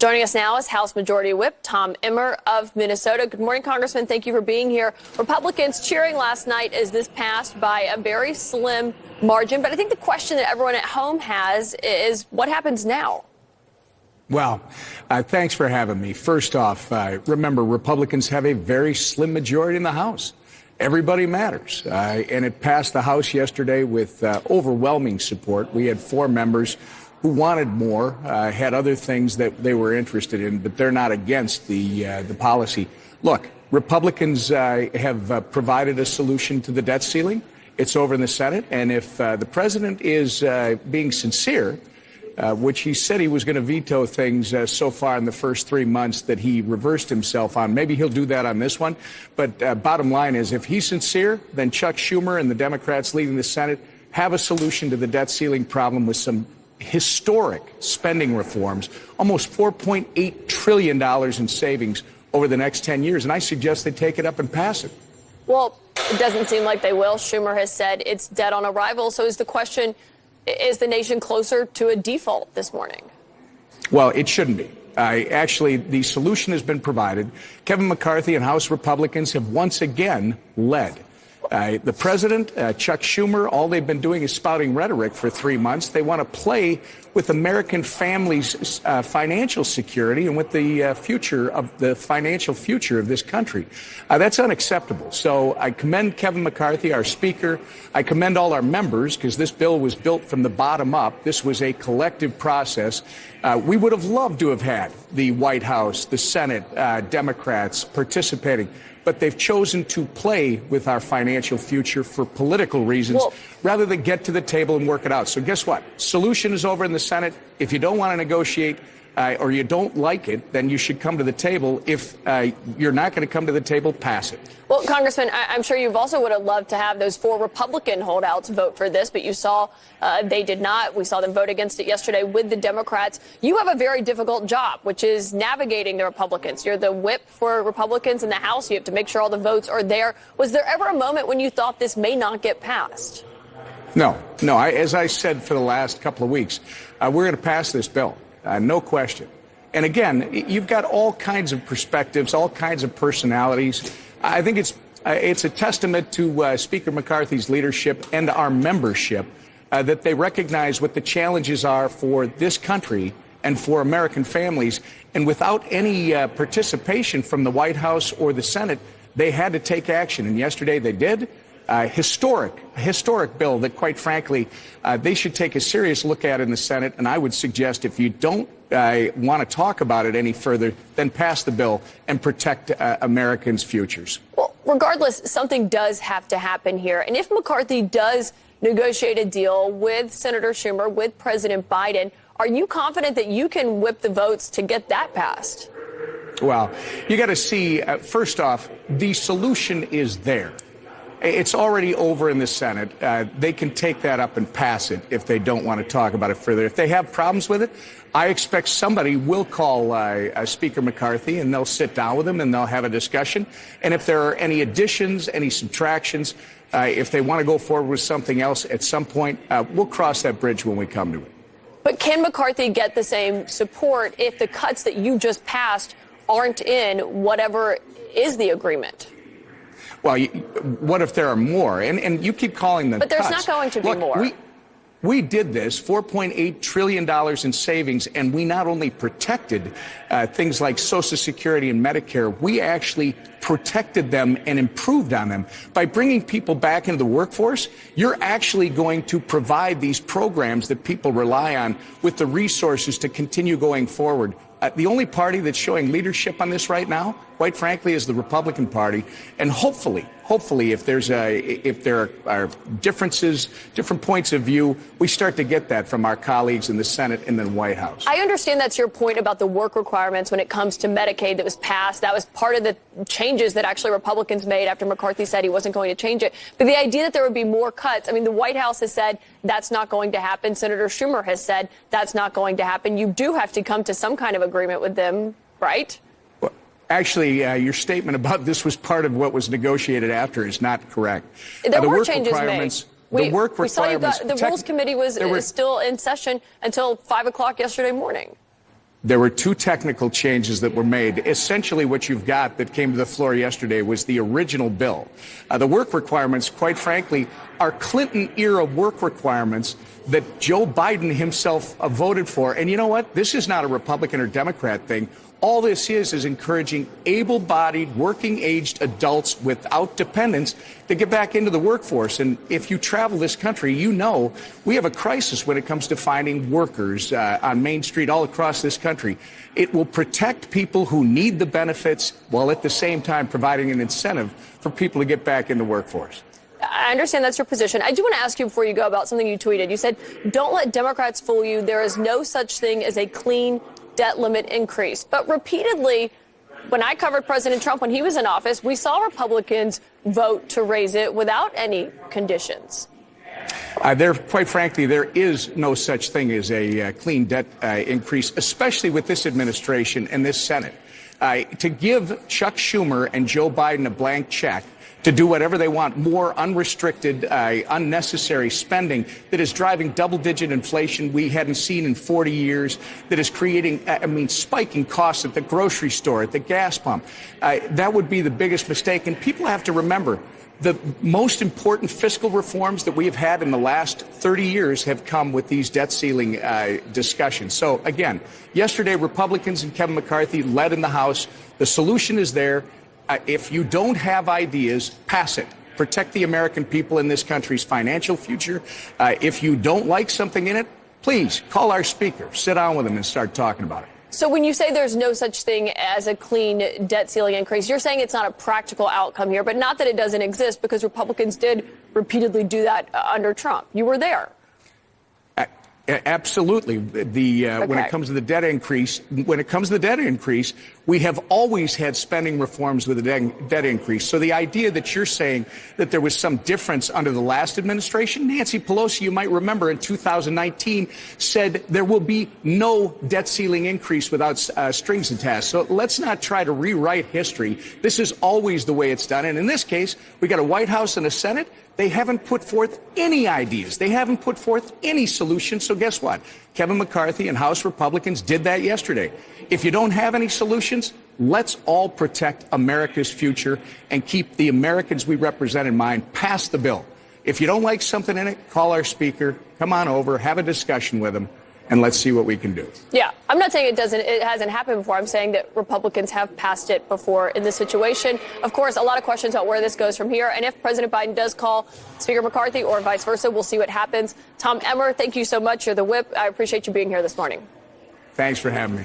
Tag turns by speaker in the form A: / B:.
A: Joining us now is House Majority Whip Tom Emmer of Minnesota. Good morning, Congressman. Thank you for being here. Republicans cheering last night as this passed by a very slim margin. But I think the question that everyone at home has is what happens now?
B: Well, thanks for having me. First off, remember, Republicans have a very slim majority in the House. Everybody matters. And it passed the House yesterday with overwhelming support. We had 4 members who wanted more, had other things that they were interested in, but they're not against the policy. Look, Republicans have provided a solution to the debt ceiling. It's over in the Senate. And if the president is being sincere, which he said he was going to veto things so far in the first 3 months that he reversed himself on. Maybe he'll do that on this one. But bottom line is, if he's sincere, then Chuck Schumer and the Democrats leading the Senate have a solution to the debt ceiling problem with some historic spending reforms, almost $4.8 trillion in savings over the next 10 years. And I suggest they take it up and pass it.
A: Well, it doesn't seem like they will. Schumer has said it's dead on arrival. So is the question, is the nation closer to a default this morning?
B: Well, it shouldn't be. Actually, the solution has been provided. Kevin McCarthy and House Republicans have once again led. The president, Chuck Schumer, all they've been doing is spouting rhetoric for 3 months. They want to play with American families' financial security and with the future of the financial future of this country. That's unacceptable. So I commend Kevin McCarthy, our speaker. I commend all our members, because this bill was built from the bottom up. This was a collective process. We would have loved to have had the White House, the Senate, Democrats participating. But they've chosen to play with our financial future for political reasons rather than get to the table and work it out. So guess what? Solution is over in the Senate. If you don't want to negotiate or you don't like it, then you should come to the table. If you're not going to come to the table, pass it.
A: Well, Congressman, I'm sure you also would have loved to have those 4 Republican holdouts vote for this, but you saw they did not. We saw them vote against it yesterday with the Democrats. You have a very difficult job, which is navigating the Republicans. You're the whip for Republicans in the House. You have to make sure all the votes are there. Was there ever a moment when you thought this may not get passed?
B: No. As I said for the last couple of weeks, we're going to pass this bill. No question. And again, you've got all kinds of perspectives, all kinds of personalities. I think it's a testament to Speaker McCarthy's leadership and our membership that they recognize what the challenges are for this country and for American families. And without any participation from the White House or the Senate, they had to take action. And yesterday they did. Historic bill that, quite frankly, they should take a serious look at in the Senate. And I would suggest, if you don't want to talk about it any further, then pass the bill and protect Americans' futures.
A: Well, regardless, something does have to happen here. And if McCarthy does negotiate a deal with Senator Schumer, with President Biden, are you confident that you can whip the votes to get that passed?
B: Well, you got to see, first off, the solution is there. It's already over in the Senate. They can take that up and pass it if they don't want to talk about it further. If they have problems with it, I expect somebody will call Speaker McCarthy, and they'll sit down with him and they'll have a discussion. And if there are any additions, any subtractions, if they want to go forward with something else at some point, we'll cross that bridge when we come to it.
A: But can McCarthy get the same support if the cuts that you just passed aren't in whatever is the agreement?
B: Well, what if there are more? And you keep calling them cuts.
A: But there's not going to be more.
B: We did this, $4.8 trillion in savings, and we not only protected things like Social Security and Medicare, we actually protected them and improved on them. By bringing people back into the workforce, you're actually going to provide these programs that people rely on with the resources to continue going forward. The only party that's showing leadership on this right now, quite frankly, is the Republican Party. And hopefully, if there are differences, different points of view, we start to get that from our colleagues in the Senate and the White House.
A: I understand that's your point about the work requirements when it comes to Medicaid that was passed. That was part of the changes that actually Republicans made after McCarthy said he wasn't going to change it. But the idea that there would be more cuts, I mean, the White House has said that's not going to happen. Senator Schumer has said that's not going to happen. You do have to come to some kind of agreement with them, right?
B: Well, actually, your statement about this was part of what was negotiated after is not correct.
A: There were changes made.
B: The work
A: we saw
B: requirements.
A: The Rules Committee was still in session until 5 o'clock yesterday morning.
B: There were two technical changes that were made. Essentially, what you've got that came to the floor yesterday was the original bill. The work requirements, quite frankly, are Clinton-era work requirements that Joe Biden himself voted for. And you know what? This is not a Republican or Democrat thing. All this is encouraging able-bodied, working-aged adults without dependents to get back into the workforce. And if you travel this country, you know we have a crisis when it comes to finding workers on Main Street all across this country. It will protect people who need the benefits while at the same time providing an incentive for people to get back in the workforce.
A: I understand that's your position. I do want to ask you before you go about something you tweeted. You said, don't let Democrats fool you. There is no such thing as a clean debt limit increase. But repeatedly, when I covered President Trump when he was in office, we saw Republicans vote to raise it without any conditions.
B: Quite frankly, there is no such thing as a clean debt increase, especially with this administration and this Senate. To give Chuck Schumer and Joe Biden a blank check to do whatever they want, more unrestricted, unnecessary spending that is driving double-digit inflation we hadn't seen in 40 years, that is creating, spiking costs at the grocery store, at the gas pump. That would be the biggest mistake. And people have to remember, the most important fiscal reforms that we have had in the last 30 years have come with these debt ceiling discussions. So, again, yesterday, Republicans and Kevin McCarthy led in the House. The solution is there. If you don't have ideas, pass it. Protect the American people in this country's financial future. If you don't like something in it, please call our speaker, sit down with him and start talking about it.
A: So when you say there's no such thing as a clean debt ceiling increase, you're saying it's not a practical outcome here, but not that it doesn't exist, because Republicans did repeatedly do that under Trump. You were there.
B: Absolutely. When it comes to the debt increase, we have always had spending reforms with a debt increase. So the idea that you're saying that there was some difference under the last administration, Nancy Pelosi, you might remember in 2019, said there will be no debt ceiling increase without strings attached. So let's not try to rewrite history. This is always the way it's done. And in this case, we got a White House and a Senate. They haven't put forth any ideas. They haven't put forth any solutions. So guess what? Kevin McCarthy and House Republicans did that yesterday. If you don't have any solutions, let's all protect America's future and keep the Americans we represent in mind. Pass the bill. If you don't like something in it, call our speaker, come on over, have a discussion with him, and let's see what we can do.
A: Yeah, I'm not saying it hasn't happened before. I'm saying that Republicans have passed it before in this situation. Of course, a lot of questions about where this goes from here. And if President Biden does call Speaker McCarthy or vice versa, we'll see what happens. Tom Emmer, thank you so much. You're the whip. I appreciate you being here this morning.
B: Thanks for having me.